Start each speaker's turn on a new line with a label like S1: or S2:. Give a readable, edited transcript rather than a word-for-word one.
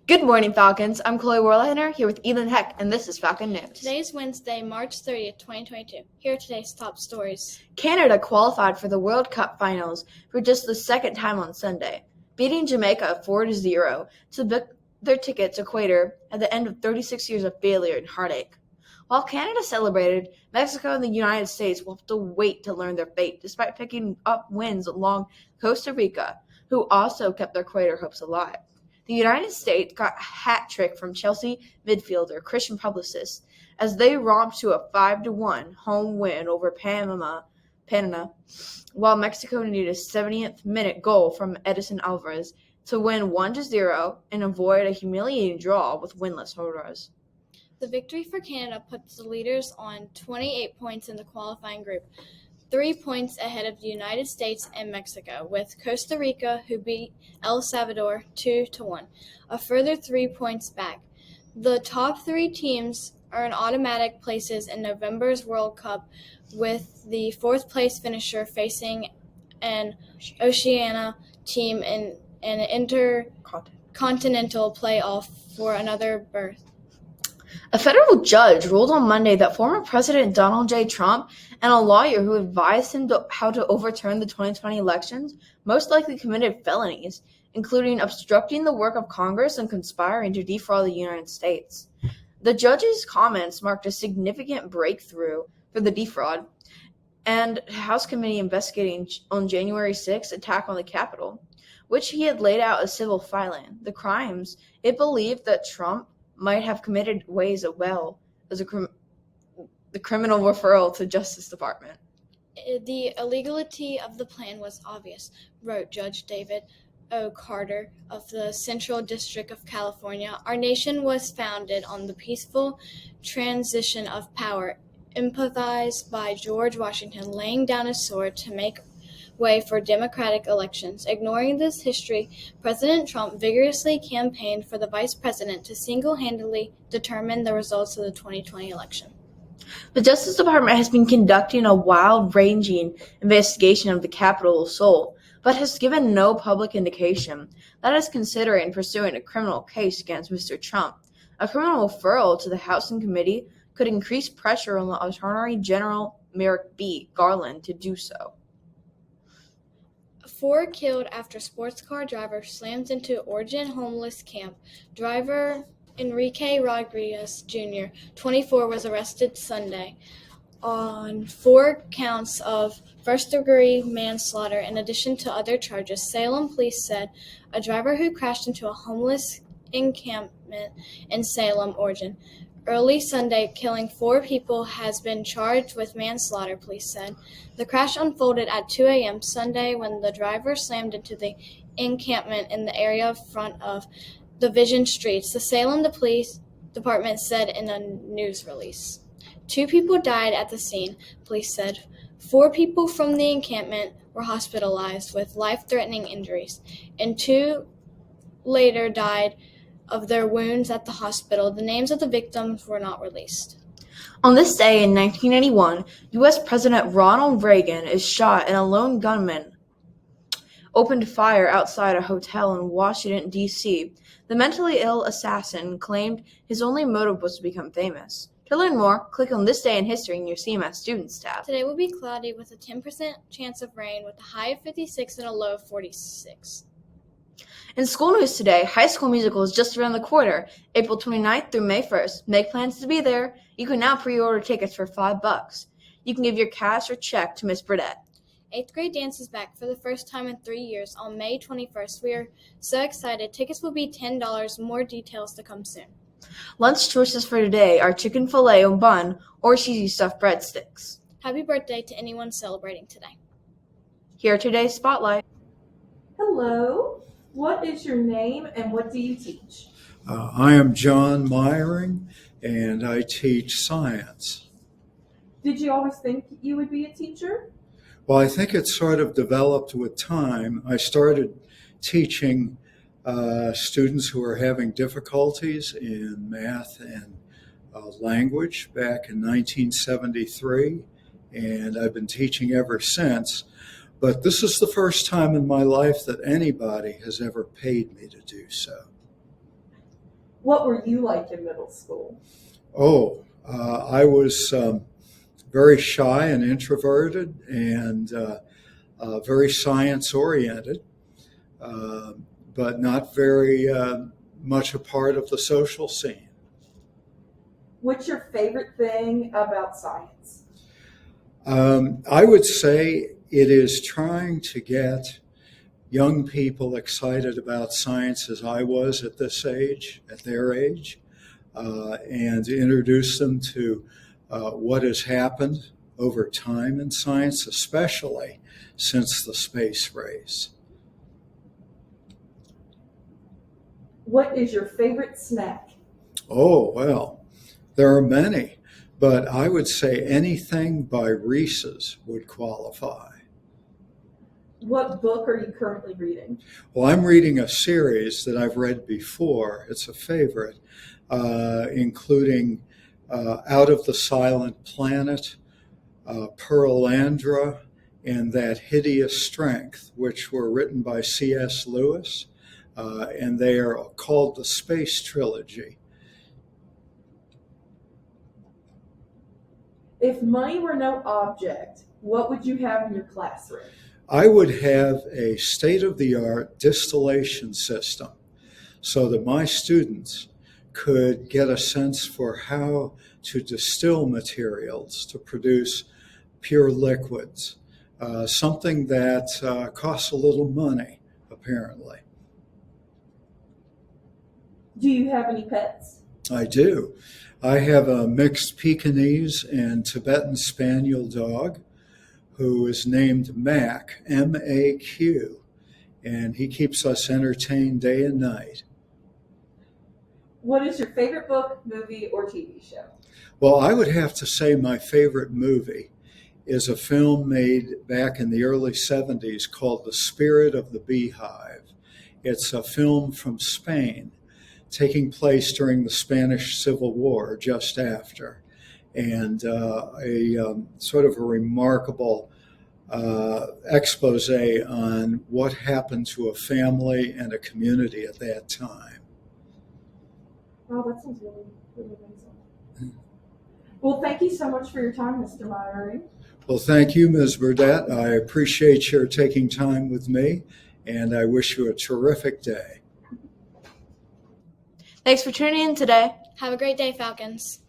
S1: Good morning, Falcons. I'm Chloe Warliner here with Ethan Heck, and this is Falcon News.
S2: Today is Wednesday, March 30th, 2022. Here are today's top stories.
S1: Canada qualified for the World Cup finals for just the second time on Sunday, beating Jamaica 4-0 to book their ticket to Ecuador at the end of 36 years of failure and heartache. While Canada celebrated, Mexico and the United States will have to wait to learn their fate despite picking up wins along Costa Rica, who also kept their Ecuador hopes alive. The United States got a hat trick from Chelsea midfielder Christian Pulisic as they romped to a 5-1 home win over Panama, while Mexico needed a 70th minute goal from Edison Alvarez to win 1-0 and avoid a humiliating draw with winless Honduras.
S2: The victory for Canada puts the leaders on 28 points in the qualifying group, 3 points ahead of the United States and Mexico, with Costa Rica, who beat El Salvador 2-1, a further 3 points back. The top 3 teams earn automatic places in November's World Cup, with the fourth-place finisher facing an Oceania team in an intercontinental playoff for another berth.
S1: A federal judge ruled on Monday that former President Donald J. Trump and a lawyer who advised him how to overturn the 2020 elections most likely committed felonies, including obstructing the work of Congress and conspiring to defraud the United States. The judge's comments marked a significant breakthrough for the defraud and House committee investigating on January 6th attack on the Capitol, which he had laid out as civil filing. The crimes it believed that Trump might have committed weighs as well as the criminal referral to Justice Department.
S2: The illegality of the plan was obvious, wrote Judge David O. Carter of the Central District of California. Our nation was founded on the peaceful transition of power, emphasized by George Washington laying down his sword to make way for democratic elections. Ignoring this history, President Trump vigorously campaigned for the vice president to single-handedly determine the results of the 2020 election.
S1: The Justice Department has been conducting a wide-ranging investigation of the Capitol assault, but has given no public indication that it's considering pursuing a criminal case against Mr. Trump. A criminal referral to the House and committee could increase pressure on the Attorney General Merrick B. Garland to do so.
S2: 4 killed after sports car driver slams into Oregon homeless camp. Driver Enrique Rodriguez Jr., 24, was arrested Sunday on 4 counts of first-degree manslaughter in addition to other charges. Salem police said a driver who crashed into a homeless encampment in Salem, Oregon, early Sunday, killing 4 people, has been charged with manslaughter, police said. The crash unfolded at 2 a.m. Sunday when the driver slammed into the encampment in the area in front of Division Streets, the Salem Police Department said in a news release. 2 people died at the scene, police said. 4 people from the encampment were hospitalized with life-threatening injuries, and 2 later died of their wounds at the hospital. The names of the victims were not released.
S1: On this day in 1981, U.S. President Ronald Reagan is shot and a lone gunman opened fire outside a hotel in Washington, D.C. The mentally ill assassin claimed his only motive was to become famous. To learn more, click on This Day in History in your CMS Students tab.
S2: Today will be cloudy with a 10% chance of rain with a high of 56 and a low of 46.
S1: In school news today, High School Musical is just around the corner, April 29th through May 1st. Make plans to be there. You can now pre-order tickets for $5. You can give your cash or check to Miss Burdette.
S2: 8th grade dance is back for the first time in 3 years on May 21st. We are so excited. Tickets will be $10. More details to come soon.
S1: Lunch choices for today are chicken filet on bun or cheesy stuffed breadsticks.
S2: Happy birthday to anyone celebrating today.
S1: Here are today's spotlight.
S3: Hello, what is your name and what do you teach?
S4: I am John Myring, and I teach science.
S3: Did you always think you would be a teacher?
S4: Well, I think it sort of developed with time. I started teaching students who are having difficulties in math and language back in 1973, and I've been teaching ever since. But this is the first time in my life that anybody has ever paid me to do so.
S3: What were you like in middle school?
S4: I was very shy and introverted and very science oriented, but not very much a part of the social scene.
S3: What's your favorite thing about science?
S4: I would say it is trying to get young people excited about science as I was at this age, at their age, and introduce them to what has happened over time in science, especially since the space race.
S3: What is your favorite snack?
S4: Oh, well, there are many, but I would say anything by Reese's would qualify.
S3: What book are you currently reading?
S4: Well, I'm reading a series that I've read before. It's a favorite, including Out of the Silent Planet, Pearlandra, and That Hideous Strength, which were written by C.S. Lewis, and they are called the Space Trilogy.
S3: If money were no object, what would you have in your classroom?
S4: I would have a state-of-the-art distillation system so that my students could get a sense for how to distill materials to produce pure liquids, something that costs a little money, apparently.
S3: Do you have any pets?
S4: I do. I have a mixed Pekingese and Tibetan Spaniel dog who is named Mac, M-A-Q, and he keeps us entertained day and night.
S3: What is your favorite book, movie, or TV show?
S4: Well, I would have to say my favorite movie is a film made back in the early 70s called The Spirit of the Beehive. It's a film from Spain, taking place during the Spanish Civil War, just after, and a sort of a remarkable expose on what happened to a family and a community at that time.
S3: Oh, that sounds really, really amazing. Well, thank you so much for your time, Mr. Myrie.
S4: Well, thank you, Ms. Burdett. I appreciate your taking time with me, and I wish you a terrific day.
S1: Thanks for tuning in today.
S2: Have a great day, Falcons.